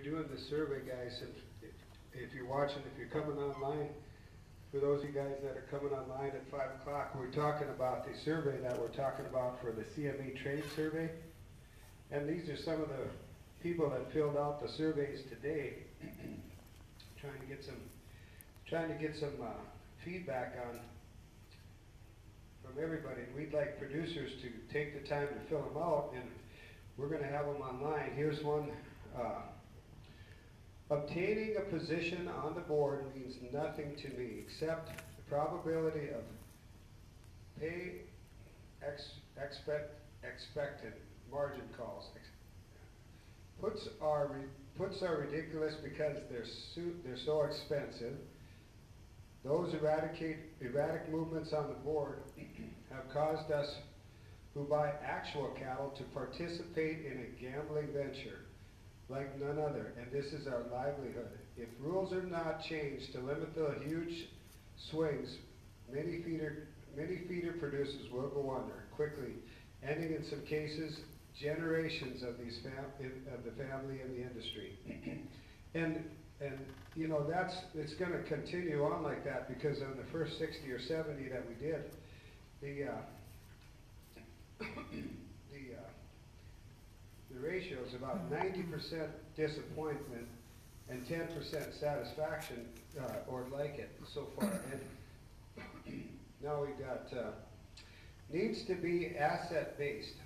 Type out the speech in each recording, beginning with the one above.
doing the survey, guys, if you're watching, if you're coming online, for those of you guys that are coming online at 5 o'clock, we're talking about the survey that we're talking about for the CME trade survey. And these are some of the people that filled out the surveys today, trying to get some feedback on from everybody. We'd like producers to take the time to fill them out, and we're going to have them online. Here's one. Obtaining a position on the board means nothing to me except the probability of pay expected margin calls. Puts are ridiculous because they're so expensive. Those erratic movements on the board have caused us who buy actual cattle to participate in a gambling venture like none other, and this is our livelihood. If rules are not changed to limit the huge swings, many feeder producers will go under quickly, ending in some cases generations of these of the family in the industry. and you know, it's going to continue on like that, because on the first 60 or 70 that we did, the ratio is about 90% disappointment and 10% satisfaction, or like it so far. And now we got needs to be asset based.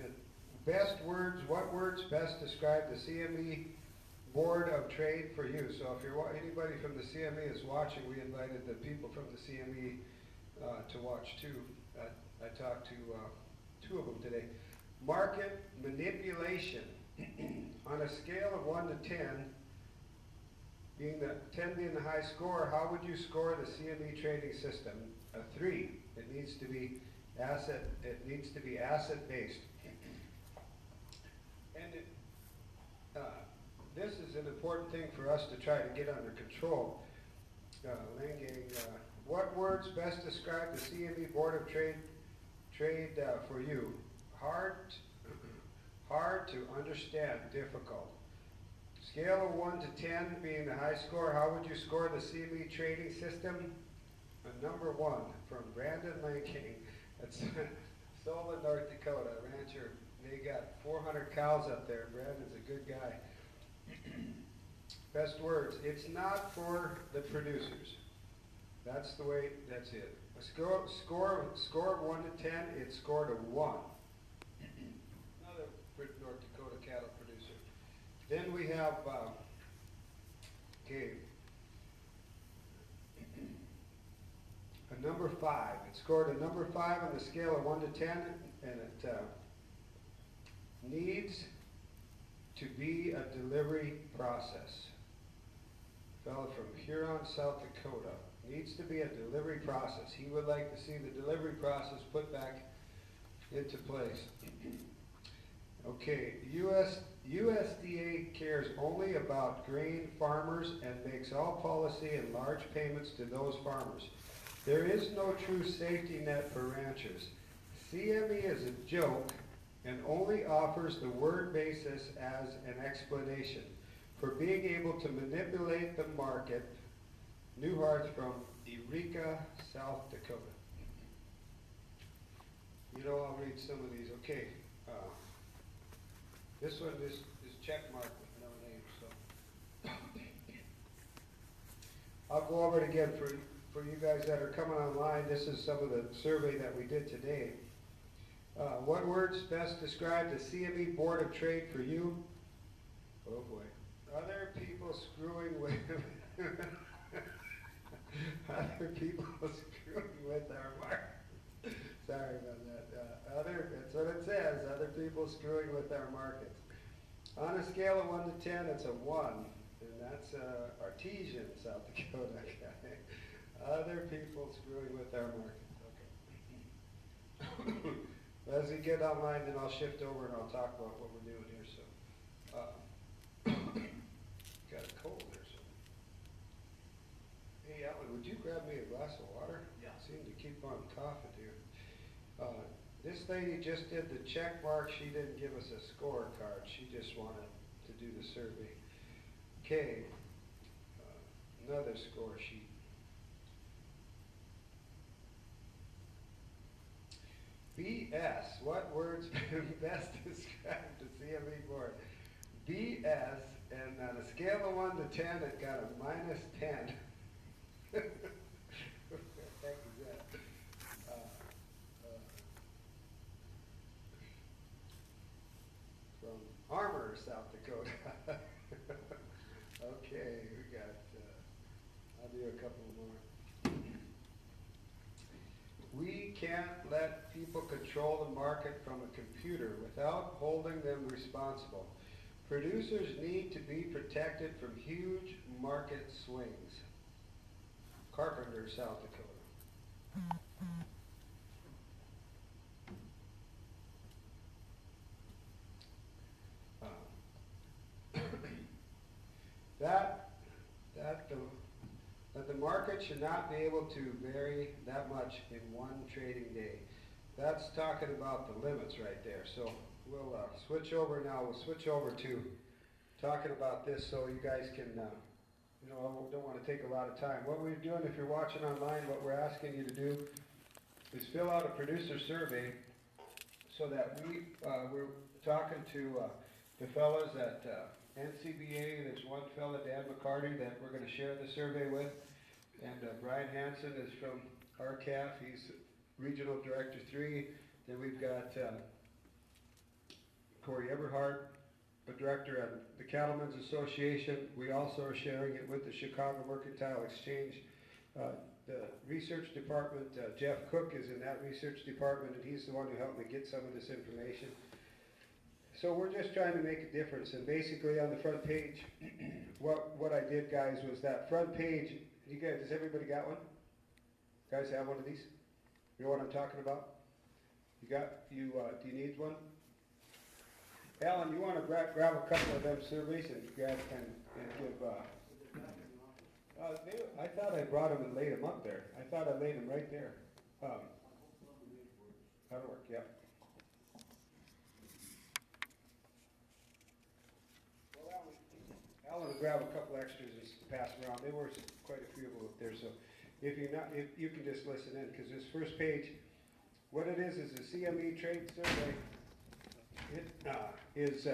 And best words, what words best describe the CME Board of Trade for you? So if you're anybody from the CME is watching, we invited the people from the CME to watch too. I talked to two of them today. Market manipulation. On a scale of 1 to 10, 10 being the high score, how would you score the CME trading system? A 3. It needs to be asset based. And this is an important thing for us to try to get under control. Langang, what words best describe the CME Board of Trade for you? Hard to understand, difficult. Scale of 1 to 10 being the high score, how would you score the CME trading system? A number 1 from Brandon Langang. That's Solon, North Dakota, rancher. They got 400 cows up there. Brandon's a good guy. Best words. It's not for the producers. That's it. A score of 1 to 10, it's scored a 1. Another North Dakota cattle producer. Then we have, a number 5. It scored a number 5 on the scale of 1 to 10, and it needs to be a delivery process. Fellow from Huron, South Dakota. Needs to be a delivery process. He would like to see the delivery process put back into place. Okay, USDA cares only about grain farmers and makes all policy and large payments to those farmers. There is no true safety net for ranchers. CME is a joke and only offers the word basis as an explanation for being able to manipulate the market. Newhart from Eureka, South Dakota. You know, I'll read some of these. Okay. This one is check mark with no name, so I'll go over it again for you guys that are coming online. This is some of the survey that we did today. What words best describe the CME Board of Trade for you? Oh boy. Other people screwing with other people screwing with our market. Sorry about that. That's what it says. Other people screwing with our markets. On a scale of 1 to 10, it's a 1, and that's Artesian, South Dakota. Okay. Other people screwing with our markets. Okay. As we get online, then I'll shift over and I'll talk about what we're doing here. So, got a cold there. So, hey, Alan, would you grab me a glass of water? Yeah. I seem to keep on coughing here. This lady just did the check mark. She didn't give us a scorecard. She just wanted to do the survey. Okay, another score sheet. BS, what words best describe the CME board? BS, and on a scale of 1 to 10, it got a -10. What the heck is that? From Armour, South Dakota. Okay, we got, I'll do a couple more. We can't let people control the market from a computer without holding them responsible. Producers need to be protected from huge market swings. Carpenter, South Dakota. That the market should not be able to vary that much in one trading day. That's talking about the limits right there. So we'll switch over now. We'll switch over to talking about this so you guys can, you know, don't want to take a lot of time. What we're doing, if you're watching online, what we're asking you to do is fill out a producer survey so that we're talking to the fellows at NCBA. There's one fella, Dan McCarty, that we're going to share the survey with. And Brian Hansen is from RCAF. He's Regional Director 3. Then we've got Corey Eberhardt, the Director of the Cattlemen's Association. We also are sharing it with the Chicago Mercantile Exchange. The research department, Jeff Cook is in that research department, and he's the one who helped me get some of this information. So we're just trying to make a difference, and basically on the front page, what I did, guys, was that front page. You guys, has everybody got one? Guys have one of these? You know what I'm talking about? Do you need one? Alan, you want to grab a couple of them surveys and grab and give. I thought I brought them and laid them up there. I thought I laid them right there. That'll work. Yeah. Alan will grab a couple extras and pass them around. There were quite a few of them up there, so if you can just listen in, because this first page, what it is a CME trade survey. It is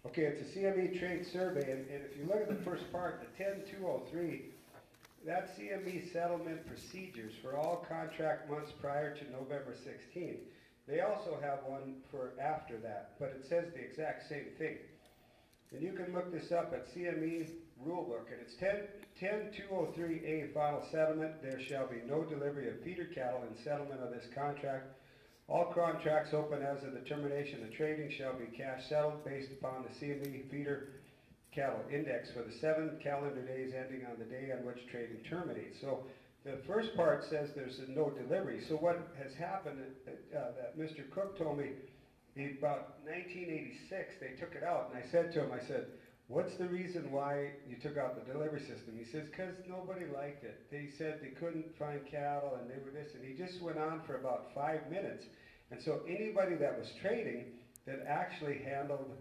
okay. It's a CME trade survey, and if you look at the first part, the 10-203, that's CME settlement procedures for all contract months prior to November 16th. They also have one for after that, but it says the exact same thing. And you can look this up at CME Rulebook, and it's 10-203A final settlement. There shall be no delivery of feeder cattle in settlement of this contract. All contracts open as of the termination of trading shall be cash settled based upon the CME feeder cattle index for the 7 calendar days ending on the day on which trading terminates. So the first part says there's no delivery. So what has happened that Mr. Cook told me, about 1986, they took it out. And I said to him, what's the reason why you took out the delivery system? He says, because nobody liked it. They said they couldn't find cattle and they were this. And he just went on for about 5 minutes. And so anybody that was trading that actually handled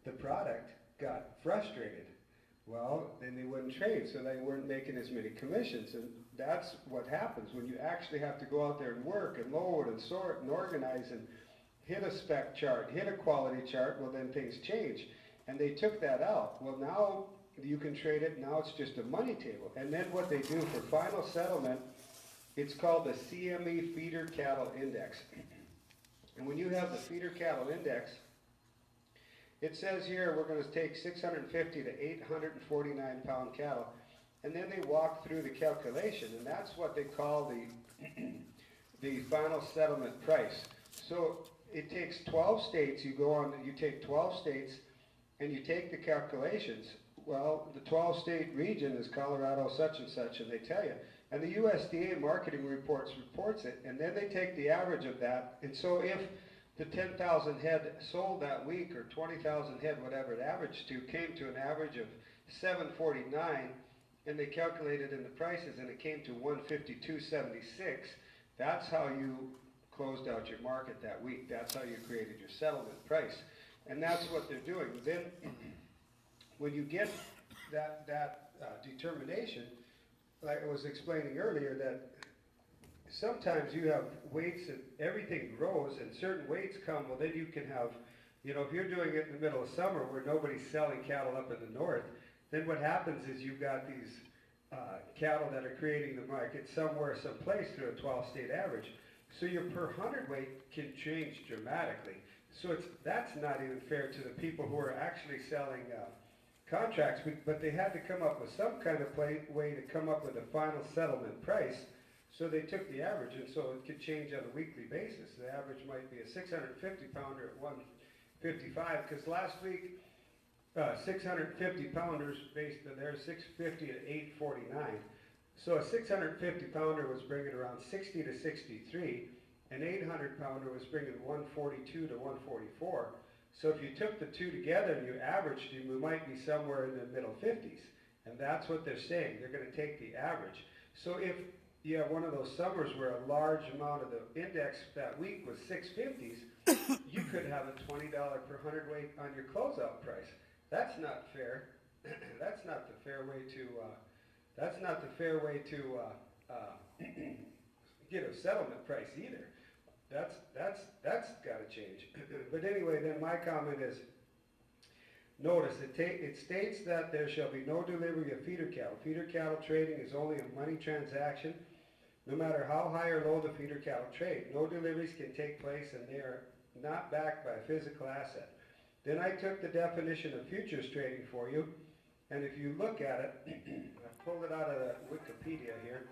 the product got frustrated. Well, then they wouldn't trade, so they weren't making as many commissions. And that's what happens when you actually have to go out there and work and load and sort and organize and hit a spec chart, hit a quality chart. Well, then things change. And they took that out. Well, now you can trade it. Now it's just a money table. And then what they do for final settlement, it's called the CME Feeder Cattle Index. And when you have the Feeder Cattle Index, it says here we're going to take 650 to 849 pound cattle, and then they walk through the calculation, and that's what they call the final settlement price. So it takes 12 states. You take 12 states, and you take the calculations. Well, the 12-state region is Colorado such and such, and they tell you. And the USDA marketing reports it, and then they take the average of that. And so if the 10,000 head sold that week, or 20,000 head, whatever it averaged to, came to an average of 749, and they calculated in the prices, and it came to 152.76, that's how you closed out your market that week. That's how you created your settlement price. And that's what they're doing. Then, when you get that determination, like I was explaining earlier, that sometimes you have weights and everything grows and certain weights come, well then you can have, if you're doing it in the middle of summer where nobody's selling cattle up in the north, then what happens is you've got these cattle that are creating the market somewhere, someplace through a 12-state average. So your per hundredweight can change dramatically. So that's not even fair to the people who are actually selling contracts, but they had to come up with some kind of way to come up with a final settlement price. So they took the average, and so it could change on a weekly basis. The average might be a 650 pounder at 155, because last week 650 pounders based on there, 650 to 849. So a 650 pounder was bringing around 60 to 63. An 800 pounder was bringing 142 to 144. So if you took the two together and you averaged them, we might be somewhere in the middle 50s. And that's what they're saying. They're going to take the average. So if you have one of those summers where a large amount of the index that week was 650s, you could have a $20 per hundredweight on your closeout price. That's not fair. That's not the fair way to. That's not the fair way to get a settlement price either. That's got to change. But anyway, then my comment is: notice it states that there shall be no delivery of feeder cattle. Feeder cattle trading is only a money transaction, no matter how high or low the feeder cattle trade. No deliveries can take place, and they are not backed by a physical asset. Then I took the definition of futures trading for you, and if you look at it, I pulled it out of the Wikipedia here.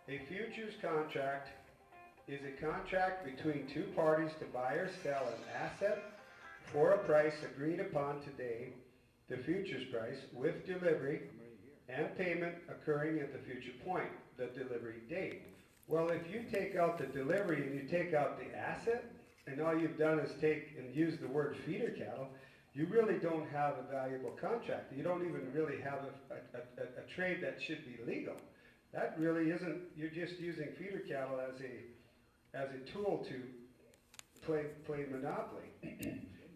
A futures contract is a contract between two parties to buy or sell an asset for a price agreed upon today, the futures price, with delivery and payment occurring at the future point, the delivery date. Well, if you take out the delivery and you take out the asset, and all you've done is take and use the word feeder cattle, you really don't have a valuable contract. You don't even really have a trade that should be legal. That really isn't, you're just using feeder cattle as a tool to play monopoly.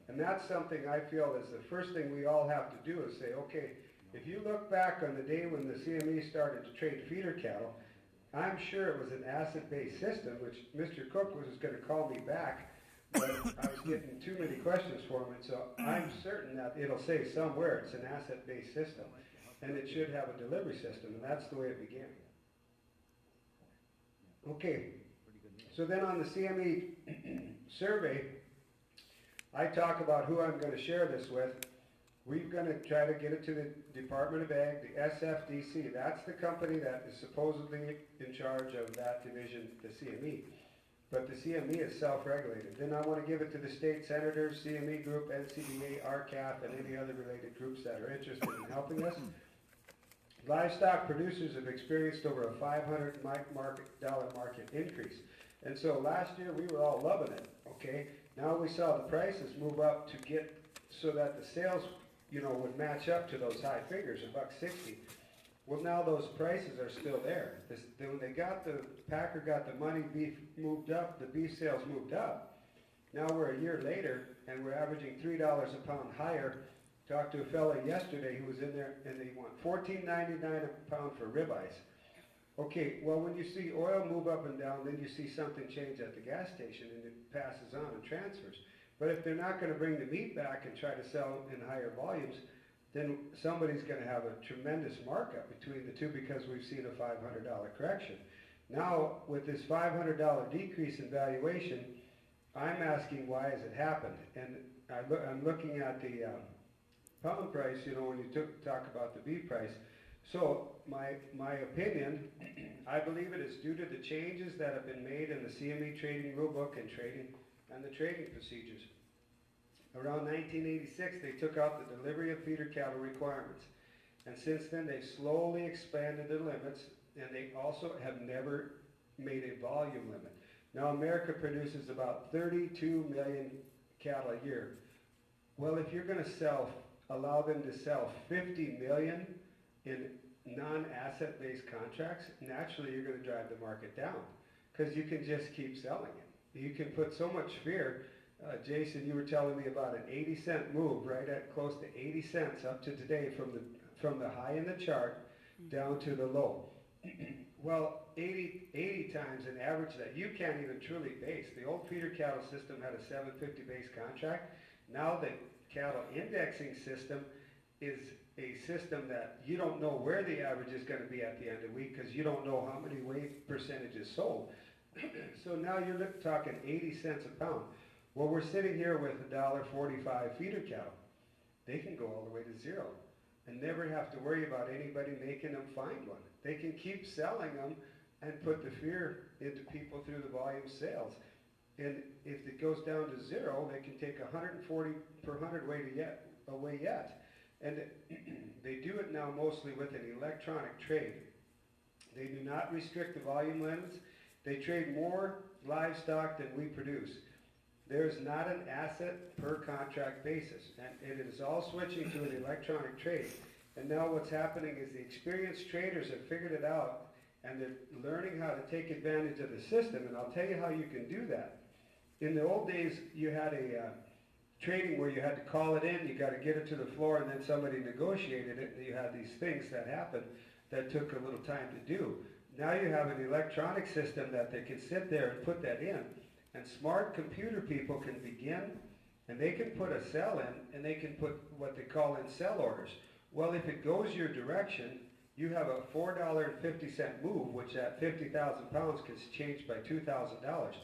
And that's something I feel is the first thing we all have to do is say, okay, if you look back on the day when the CME started to trade feeder cattle, I'm sure it was an asset-based system, which Mr. Cook was going to call me back, but I was getting too many questions for him, and so I'm certain that it'll say somewhere it's an asset-based system, and it should have a delivery system, and that's the way it began. Okay, so then on the CME survey, I talk about who I'm going to share this with. We're going to try to get it to the Department of Ag, the SFDC. That's the company that is supposedly in charge of that division, the CME. But the CME is self-regulated. Then I want to give it to the state senators, CME group, NCBA, RCAP, and any other related groups that are interested in helping us. Livestock producers have experienced over a $500 market increase. And so last year we were all loving it, okay? Now we saw the prices move up to get so that the sales, would match up to those high figures, $1.60. Well, now those prices are still there. When Packer got the money, beef moved up, the beef sales moved up. Now we're a year later, and we're averaging $3 a pound higher. Talked to a fellow yesterday who was in there, and they want $14.99 a pound for ribeyes. Okay, well, when you see oil move up and down, then you see something change at the gas station, and it passes on and transfers. But if they're not going to bring the meat back and try to sell in higher volumes, then somebody's going to have a tremendous markup between the two because we've seen a $500 correction. Now, with this $500 decrease in valuation, I'm asking why has it happened? And I'm looking at the pound price, when you talk about the beef price. So my opinion, I believe it is due to the changes that have been made in the CME trading rulebook and the trading procedures. Around 1986, they took out the delivery of feeder cattle requirements. And since then, they've slowly expanded the limits, and they also have never made a volume limit. Now, America produces about 32 million cattle a year. Well, if you're going to allow them to sell 50 million in non-asset-based contracts, naturally you're going to drive the market down because you can just keep selling it. You can put so much fear. Jason, you were telling me about an 80-cent move, right at close to 80 cents up to today from the high in the chart down to the low. Well, 80 times an average that you can't even truly base. The old feeder cattle system had a 750 base contract. Now the cattle indexing system is a system that you don't know where the average is going to be at the end of the week because you don't know how many weight percentages sold. So now you're talking 80 cents a pound. Well, we're sitting here with $1.45 feeder cattle. They can go all the way to zero and never have to worry about anybody making them find one. They can keep selling them and put the fear into people through the volume sales. And if it goes down to zero, they can take 140 per hundredweight away yet. And they do it now mostly with an electronic trade. They do not restrict the volume limits. They trade more livestock than we produce. There's not an asset per contract basis, and it is all switching to an electronic trade. And now what's happening is the experienced traders have figured it out, and they're learning how to take advantage of the system, and I'll tell you how you can do that. In the old days, you had a trading where you had to call it in, you got to get it to the floor, and then somebody negotiated it, and you had these things that happened that took a little time to do. Now you have an electronic system that they can sit there and put that in. And smart computer people can begin, and they can put a sell in, and they can put what they call in sell orders. Well, if it goes your direction, you have a $4.50 move, which at 50,000 pounds can change by $2,000.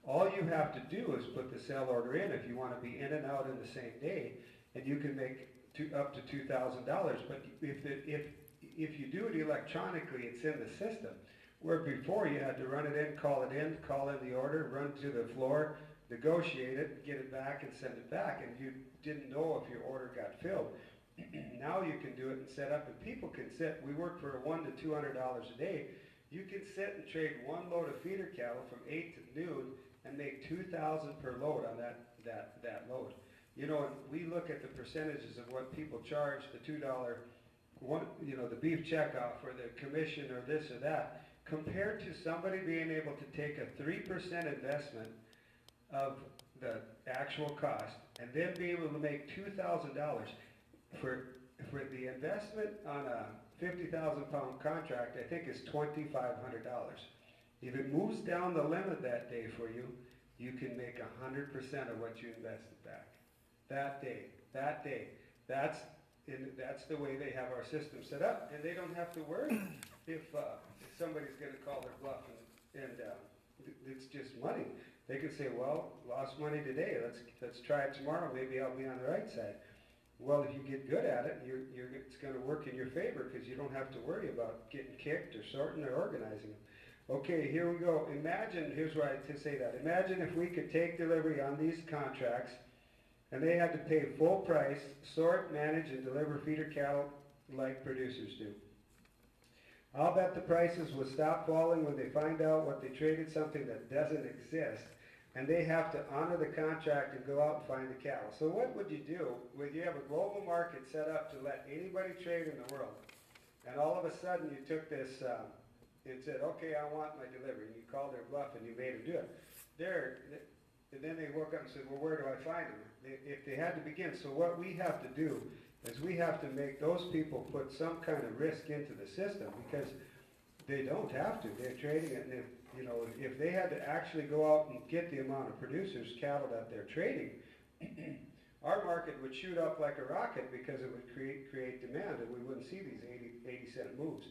All you have to do is put the sell order in if you want to be in and out in the same day, and you can make up to $2,000. But if you do it electronically, it's in the system. Where before you had to run it in, call in the order, run to the floor, negotiate it, get it back and send it back, and you didn't know if your order got filled. Now you can do it and set up, and people can sit. We work for $100 to $200 a day. You can sit and trade one load of feeder cattle from 8 to noon and make $2,000 per load on that load. You know, and we look at the percentages of what people charge, the $2 one, you know, the beef checkoff or the commission or this or that, compared to somebody being able to take a 3% investment of the actual cost and then be able to make $2,000 for the investment on a 50,000 pound contract, I think is $2,500. If it moves down the limit that day for you, you can make 100% of what you invested back. That day. That's the way they have our system set up, and they don't have to worry if somebody's going to call their bluff, and it's just money. They can say, well, lost money today, let's try it tomorrow, maybe I'll be on the right side. Well, if you get good at it, it's going to work in your favor because you don't have to worry about getting kicked or sorting or organizing them. Okay, here we go. Imagine, here's why to say that. Imagine if we could take delivery on these contracts and they had to pay full price, sort, manage, and deliver feeder cattle like producers do. I'll bet the prices will stop falling when they find out what they traded something that doesn't exist, and they have to honor the contract and go out and find the cattle. So what would you do when you have a global market set up to let anybody trade in the world, and all of a sudden you took this and said, okay, I want my delivery, and you called their bluff and you made them do it. And then they woke up and said, well, where do I find them? If they had to begin. So what we have to do is we have to make those people put some kind of risk into the system because they don't have to. They're trading it. And if they had to actually go out and get the amount of producers cattle that they're trading, our market would shoot up like a rocket because it would create demand and we wouldn't see these 80-cent moves.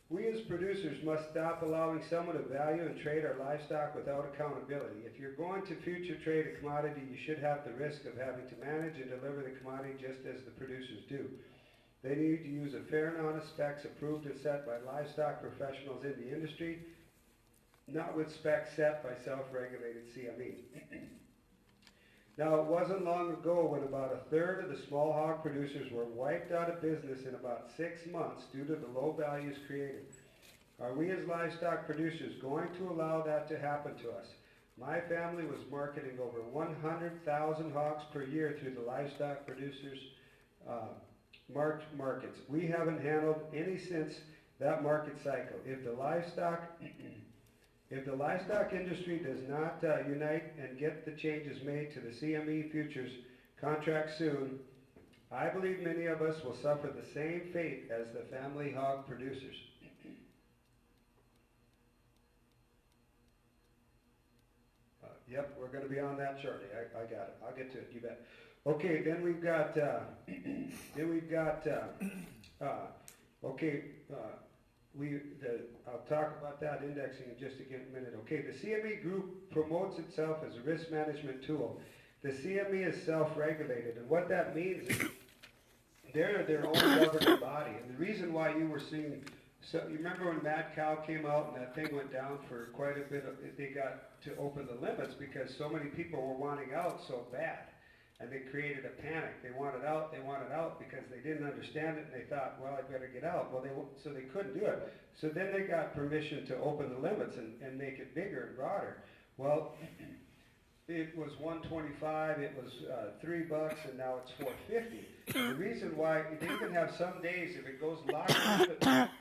We as producers must stop allowing someone to value and trade our livestock without accountability. If you're going to future trade a commodity, you should have the risk of having to manage and deliver the commodity just as the producers do. They need to use a fair and honest specs approved and set by livestock professionals in the industry, not with specs set by self-regulated CME. Now, it wasn't long ago when about a third of the small hog producers were wiped out of business in about 6 months due to the low values created. Are we as livestock producers going to allow that to happen to us? My family was marketing over 100,000 hogs per year through the livestock producers markets. We haven't handled any since that market cycle. If the livestock If the livestock industry does not unite and get the changes made to the CME futures contract soon, I believe many of us will suffer the same fate as the family hog producers. Yep, we're going to be on that shortly. I got it. I'll get to it. You bet. Okay, then we've got, I'll talk about that indexing in just a minute. Okay, the CME group promotes itself as a risk management tool. The CME is self-regulated, and what that means is they're their own governing body. And the reason why you were seeing, so you remember when Mad Cow came out and that thing went down for quite a bit of, they got to open the limits because so many people were wanting out so bad. And they created a panic. They wanted out because they didn't understand it and they thought, well, I better get out. Well, so they couldn't do it. So then they got permission to open the limits and make it bigger and broader. Well, it was $125, it was $3, and now it's $4.50. The reason why, they even have some days, if it goes locked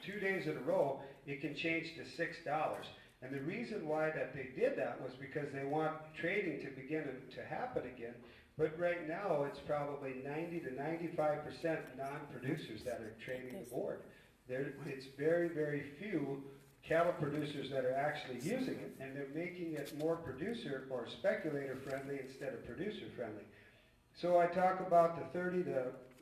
2 days in a row, it can change to $6. And the reason why that they did that was because they want trading to begin to happen again. But right now, it's probably 90 to 95% non-producers that are trading the board. It's very, very few cattle producers that are actually using it, and they're making it more producer or speculator friendly instead of producer friendly. So I talk about the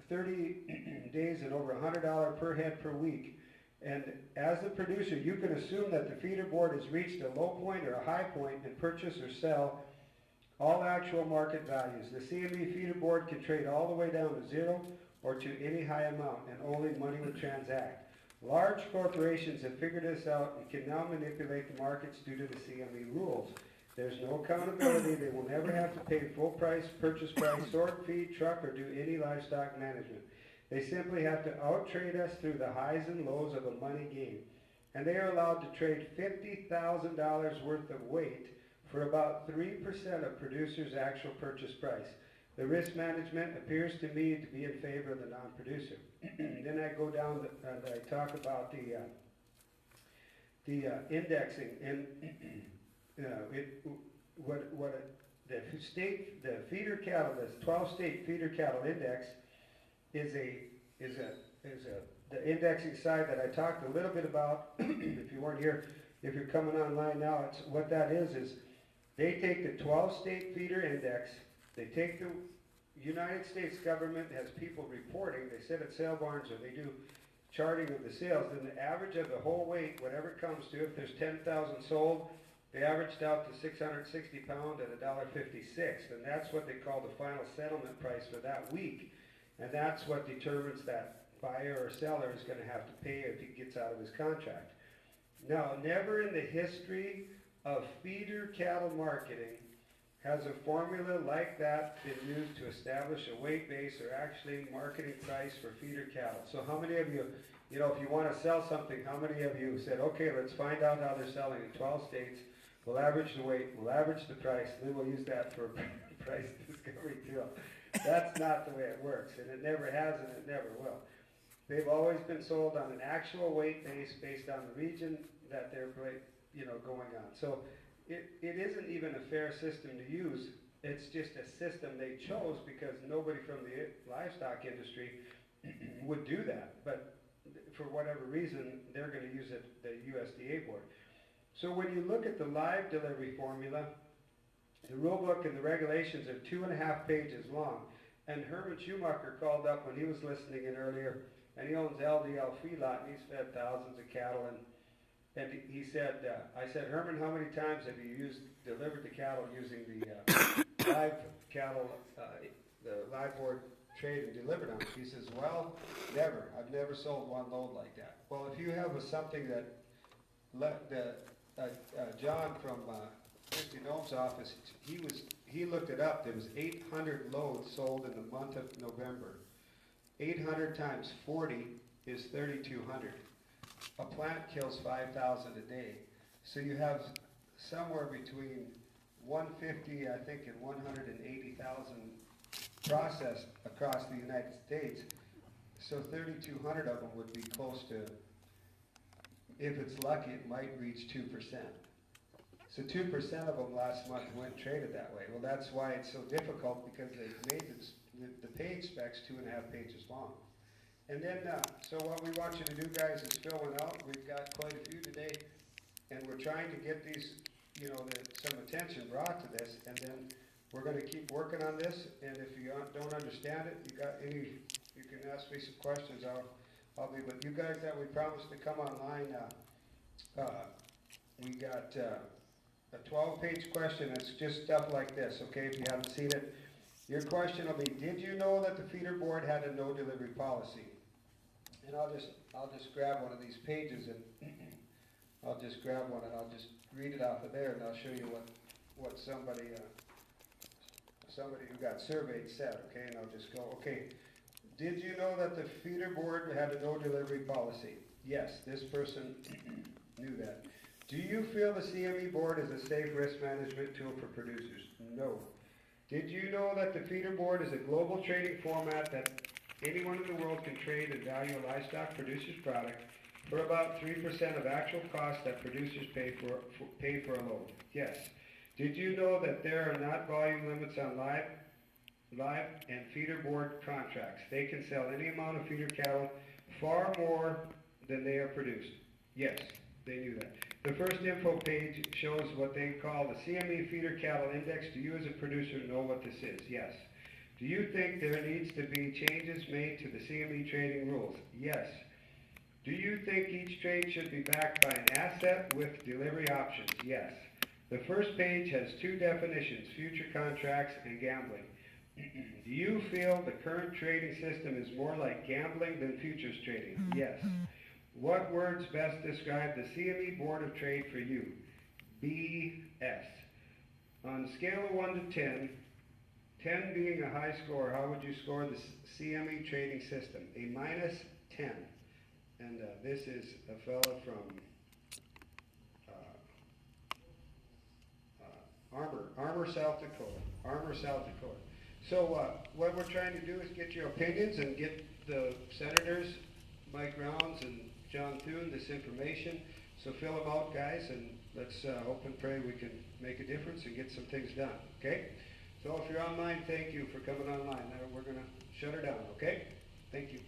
30 days and over $100 per head per week. And as a producer, you can assume that the feeder board has reached a low point or a high point and purchase or sell all actual market values. The CME feeder board can trade all the way down to zero or to any high amount, and only money will transact. Large corporations have figured this out and can now manipulate the markets due to the CME rules. There's no accountability. They will never have to pay full price, purchase price, sort, feed, truck, or do any livestock management. They simply have to out-trade us through the highs and lows of a money game. And they are allowed to trade $50,000 worth of weight for about 3% of producers' actual purchase price. The risk management appears to me to be in favor of the non-producer. Then I go down and I talk about the indexing, and the feeder cattle, the 12-state feeder cattle index is the indexing side that I talked a little bit about. If you weren't here, if you're coming online now, it's what that is they take the 12-state feeder index. They take the United States government has people reporting, they sit at sale barns or they do charting of the sales, then the average of the whole weight, whatever it comes to, if there's 10,000 sold, they averaged out to 660 pound at $1.56, and that's what they call the final settlement price for that week, and that's what determines that buyer or seller is going to have to pay if he gets out of his contract. Now, never in the history of feeder cattle marketing has a formula like that been used to establish a weight base or actually marketing price for feeder cattle. So how many of you, if you want to sell something, how many of you said, okay, let's find out how they're selling in 12 states, we'll average the weight, we'll average the price, and then we'll use that for price discovery tool. That's not the way it works, and it never has and it never will. They've always been sold on an actual weight base based on the region that they're going on. So it isn't even a fair system to use. It's just a system they chose because nobody from the livestock industry would do that. But for whatever reason, they're going to use it, the USDA board. So when you look at the live delivery formula, the rule book and the regulations are 2.5 pages long. And Herman Schumacher called up when he was listening in earlier, and he owns LDL Feedlot, and he's fed thousands of cattle. And he said, I said, Herman, how many times have you delivered the cattle using the live cattle, the live board trade and delivered them? He says, well, never. I've never sold one load like that. Well, if you have something that John from Christy Nome's office, he looked it up. There was 800 loads sold in the month of November. 800 times 40 is 3,200. A plant kills 5,000 a day. So you have somewhere between 150, I think, and 180,000 processed across the United States. So 3,200 of them would be close to, if it's lucky, it might reach 2%. So 2% of them last month went traded that way. Well, that's why it's so difficult, because they've made the page specs 2.5 pages long. And then, so what we want you to do, guys, is fill one out. We've got quite a few today, and we're trying to get these, you know, some attention brought to this, and then we're gonna keep working on this, and if you don't understand it, you can ask me some questions. But you guys that we promised to come online, we got, a 12-page question. It's just stuff like this, okay, if you haven't seen it. Your question will be, did you know that the feeder board had a no delivery policy? And I'll just grab one of these pages, and I'll just grab one and I'll just read it off of there, and I'll show you what somebody who got surveyed said, okay, and I'll just go, okay, did you know that the feeder board had a no delivery policy? Yes, this person knew that. Do you feel the CME board is a safe risk management tool for producers? No. Did you know that the feeder board is a global trading format that anyone in the world can trade and value a livestock producer's product for about 3% of actual cost that producers pay for a load? Yes. Did you know that there are not volume limits on live and feeder board contracts? They can sell any amount of feeder cattle, far more than they are produced. Yes, they knew that. The first info page shows what they call the CME Feeder Cattle Index. Do you as a producer know what this is? Yes. Do you think there needs to be changes made to the CME trading rules? Yes. Do you think each trade should be backed by an asset with delivery options? Yes. The first page has two definitions, future contracts and gambling. Do you feel the current trading system is more like gambling than futures trading? Yes. What words best describe the CME Board of Trade for you? BS. On a scale of 1 to 10, 10 being a high score, how would you score the CME trading system? A minus 10. And this is a fellow from Armour, South Dakota. So what we're trying to do is get your opinions and get the senators, Mike Rounds and John Thune, this information. So fill them out, guys, and let's hope and pray we can make a difference and get some things done, okay? So if you're online, thank you for coming online. Now we're going to shut her down, okay? Thank you.